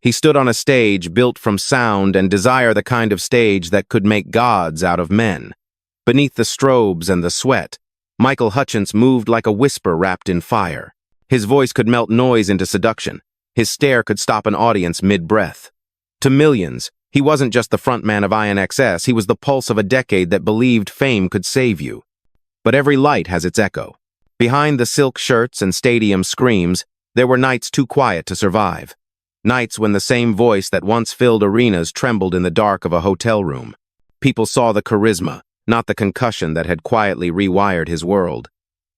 He stood on a stage built from sound and desire, the kind of stage that could make gods out of men. Beneath the strobes and the sweat, Michael Hutchence moved like a whisper wrapped in fire. His voice could melt noise into seduction. His stare could stop an audience mid-breath. To millions, he wasn't just the frontman of INXS, he was the pulse of a decade that believed fame could save you. But every light has its echo. Behind the silk shirts and stadium screams, there were nights too quiet to survive. Nights when the same voice that once filled arenas trembled in the dark of a hotel room. People saw the charisma, not the concussion that had quietly rewired his world.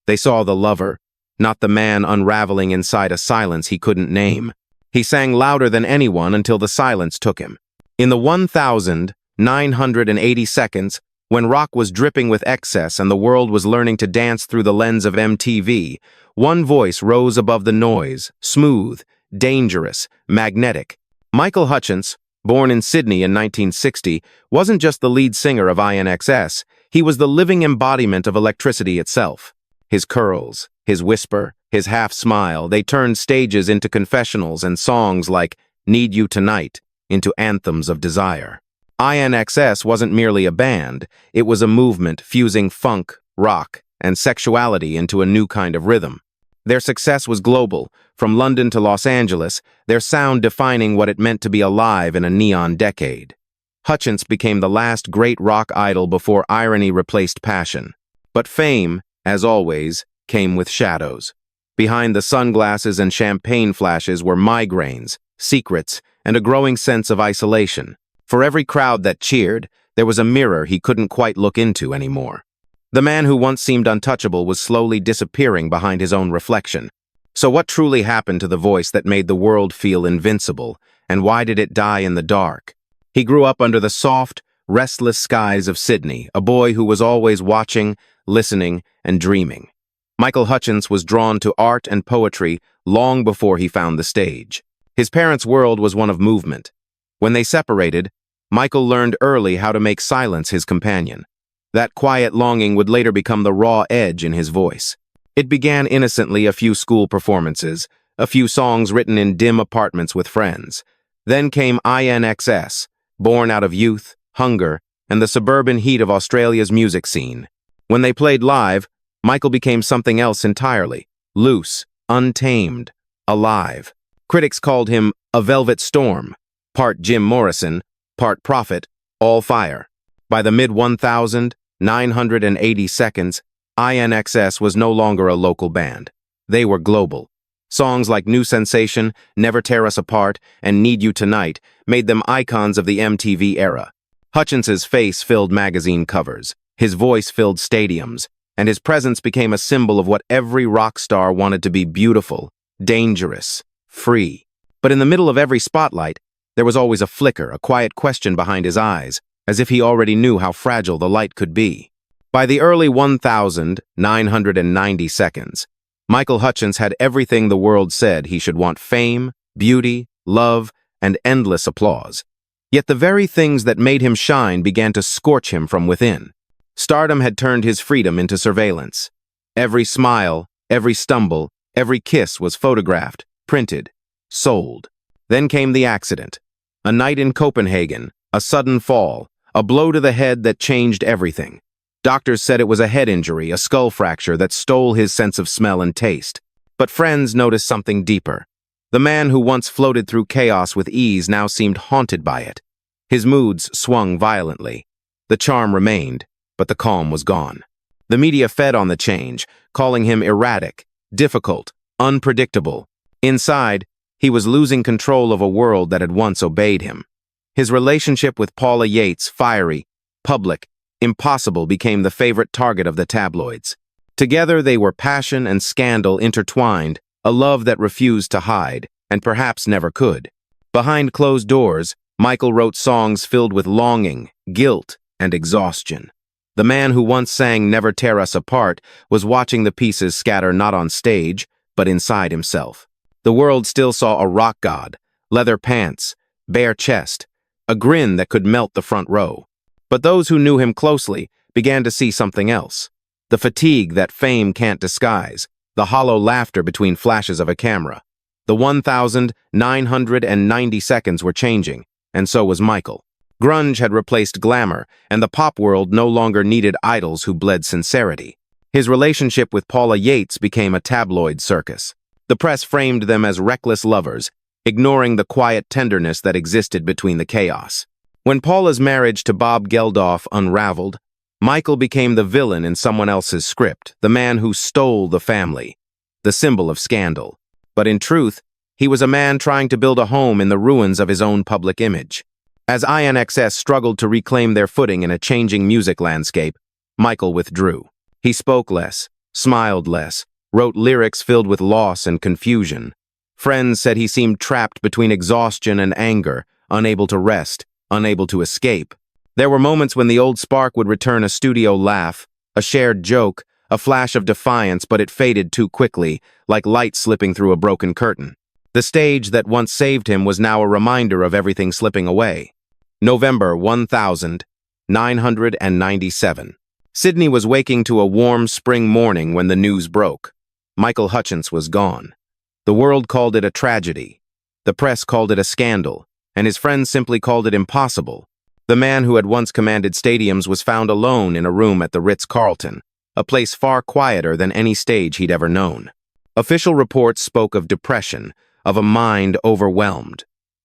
They saw the lover, not the man unraveling inside a silence he couldn't name. He sang louder than anyone until the silence took him. In the 1,980 seconds, when rock was dripping with excess and the world was learning to dance through the lens of MTV, one voice rose above the noise, smooth, dangerous, magnetic. Michael Hutchence, born in Sydney in 1960, wasn't just the lead singer of INXS, he was the living embodiment of electricity itself. His curls, his whisper, his half-smile, they turned stages into confessionals and songs like Need You Tonight into anthems of desire. INXS wasn't merely a band, it was a movement fusing funk, rock, and sexuality into a new kind of rhythm. Their success was global, from London to Los Angeles, their sound defining what it meant to be alive in a neon decade. Hutchence became the last great rock idol before irony replaced passion. But fame, as always, came with shadows. Behind the sunglasses and champagne flashes were migraines, secrets, and a growing sense of isolation. For every crowd that cheered, there was a mirror he couldn't quite look into anymore. The man who once seemed untouchable was slowly disappearing behind his own reflection. So what truly happened to the voice that made the world feel invincible, and why did it die in the dark? He grew up under the soft, restless skies of Sydney, a boy who was always watching, listening, and dreaming. Michael Hutchence was drawn to art and poetry long before he found the stage. His parents' world was one of movement. When they separated, Michael learned early how to make silence his companion. That quiet longing would later become the raw edge in his voice. It began innocently, a few school performances, a few songs written in dim apartments with friends. Then came INXS, born out of youth, hunger, and the suburban heat of Australia's music scene. When they played live, Michael became something else entirely, loose, untamed, alive. Critics called him a velvet storm, part Jim Morrison, part prophet, all fire. By the mid-1,980 seconds, INXS was no longer a local band. They were global. Songs like New Sensation, Never Tear Us Apart, and Need You Tonight made them icons of the MTV era. Hutchence's face filled magazine covers, his voice filled stadiums, and his presence became a symbol of what every rock star wanted to be: beautiful, dangerous, free. But in the middle of every spotlight, there was always a flicker, a quiet question behind his eyes, as if he already knew how fragile the light could be. By the early 1,990 seconds, Michael Hutchence had everything the world said he should want: fame, beauty, love, and endless applause. Yet the very things that made him shine began to scorch him from within. Stardom had turned his freedom into surveillance. Every smile, every stumble, every kiss was photographed, printed, sold. Then came the accident. A night in Copenhagen, a sudden fall, a blow to the head that changed everything. Doctors said it was a head injury, a skull fracture that stole his sense of smell and taste. But friends noticed something deeper. The man who once floated through chaos with ease now seemed haunted by it. His moods swung violently. The charm remained, but the calm was gone. The media fed on the change, calling him erratic, difficult, unpredictable. Inside, he was losing control of a world that had once obeyed him. His relationship with Paula Yates, fiery, public, impossible, became the favorite target of the tabloids. Together they were passion and scandal intertwined, a love that refused to hide, and perhaps never could. Behind closed doors, Michael wrote songs filled with longing, guilt, and exhaustion. The man who once sang Never Tear Us Apart was watching the pieces scatter not on stage, but inside himself. The world still saw a rock god, leather pants, bare chest, a grin that could melt the front row. But those who knew him closely began to see something else. The fatigue that fame can't disguise, the hollow laughter between flashes of a camera. The 1,990 seconds were changing, and so was Michael. Grunge had replaced glamour, and the pop world no longer needed idols who bled sincerity. His relationship with Paula Yates became a tabloid circus. The press framed them as reckless lovers, ignoring the quiet tenderness that existed between the chaos. When Paula's marriage to Bob Geldof unraveled, Michael became the villain in someone else's script, the man who stole the family, the symbol of scandal. But in truth, he was a man trying to build a home in the ruins of his own public image. As INXS struggled to reclaim their footing in a changing music landscape, Michael withdrew. He spoke less, smiled less, wrote lyrics filled with loss and confusion. Friends said he seemed trapped between exhaustion and anger, unable to rest, unable to escape. There were moments when the old spark would return, a studio laugh, a shared joke, a flash of defiance, but it faded too quickly, like light slipping through a broken curtain. The stage that once saved him was now a reminder of everything slipping away. November 1997. Sydney was waking to a warm spring morning when the news broke. Michael Hutchence was gone. The world called it a tragedy. The press called it a scandal, and his friends simply called it impossible. The man who had once commanded stadiums was found alone in a room at the Ritz-Carlton, a place far quieter than any stage he'd ever known. Official reports spoke of depression, of a mind overwhelmed.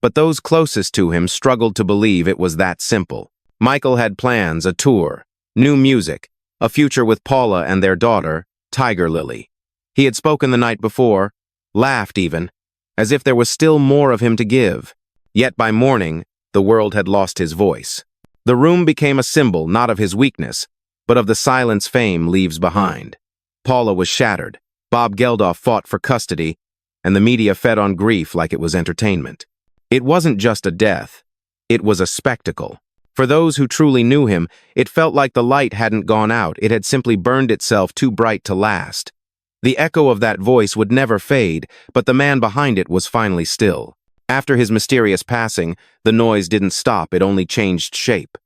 But those closest to him struggled to believe it was that simple. Michael had plans, a tour, new music, a future with Paula and their daughter, Tiger Lily. He had spoken the night before, laughed even, as if there was still more of him to give. Yet by morning, the world had lost his voice. The room became a symbol not of his weakness, but of the silence fame leaves behind. Paula was shattered. Bob Geldof fought for custody, and the media fed on grief like it was entertainment. It wasn't just a death. It was a spectacle. For those who truly knew him, it felt like the light hadn't gone out. It had simply burned itself too bright to last. The echo of that voice would never fade, but the man behind it was finally still. After his mysterious passing, the noise didn't stop, it only changed shape.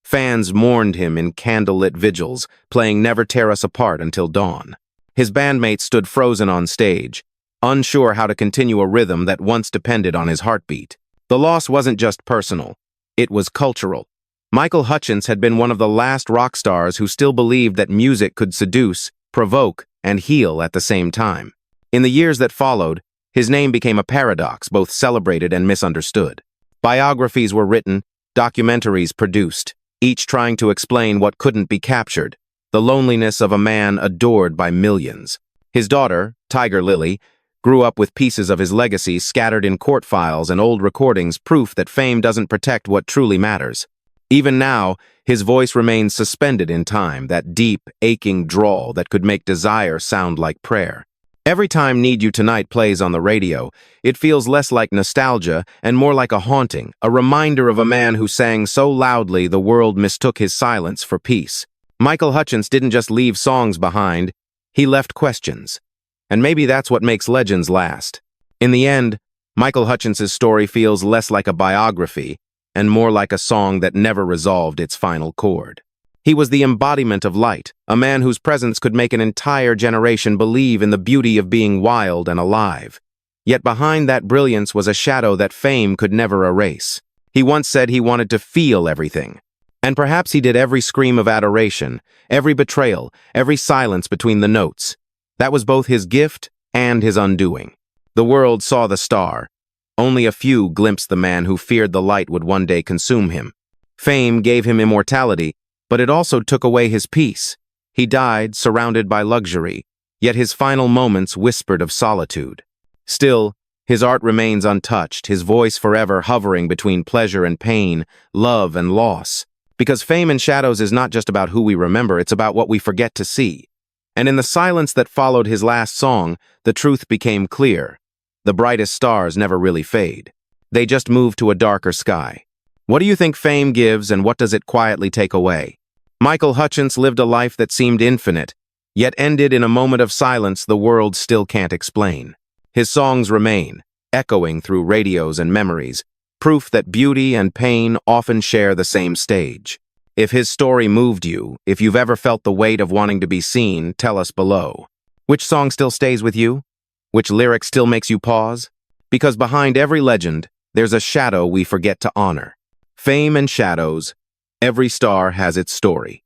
Fans mourned him in candlelit vigils, playing Never Tear Us Apart until dawn. His bandmates stood frozen on stage, unsure how to continue a rhythm that once depended on his heartbeat. The loss wasn't just personal, it was cultural. Michael Hutchence had been one of the last rock stars who still believed that music could seduce, provoke, and heal at the same time. In the years that followed, his name became a paradox, both celebrated and misunderstood. Biographies were written, documentaries produced, each trying to explain what couldn't be captured, the loneliness of a man adored by millions. His daughter, Tiger Lily, grew up with pieces of his legacy scattered in court files and old recordings, proof that fame doesn't protect what truly matters. Even now, his voice remains suspended in time, that deep, aching drawl that could make desire sound like prayer. Every time Need You Tonight plays on the radio, it feels less like nostalgia and more like a haunting, a reminder of a man who sang so loudly the world mistook his silence for peace. Michael Hutchence didn't just leave songs behind, he left questions. And maybe that's what makes legends last. In the end, Michael Hutchence's story feels less like a biography and more like a song that never resolved its final chord. He was the embodiment of light, a man whose presence could make an entire generation believe in the beauty of being wild and alive. Yet behind that brilliance was a shadow that fame could never erase. He once said he wanted to feel everything. And perhaps he did every scream of adoration, every betrayal, every silence between the notes. That was both his gift and his undoing. The world saw the star. Only a few glimpsed the man who feared the light would one day consume him. Fame gave him immortality, but it also took away his peace. He died surrounded by luxury, yet his final moments whispered of solitude. Still, his art remains untouched, his voice forever hovering between pleasure and pain, love and loss. Because Fame and Shadows is not just about who we remember, it's about what we forget to see. And in the silence that followed his last song, the truth became clear. The brightest stars never really fade. They just move to a darker sky. What do you think fame gives, and what does it quietly take away? Michael Hutchence lived a life that seemed infinite, yet ended in a moment of silence the world still can't explain. His songs remain, echoing through radios and memories, proof that beauty and pain often share the same stage. If his story moved you, if you've ever felt the weight of wanting to be seen, tell us below. Which song still stays with you? Which lyric still makes you pause? Because behind every legend, there's a shadow we forget to honor. Fame and shadows, every star has its story.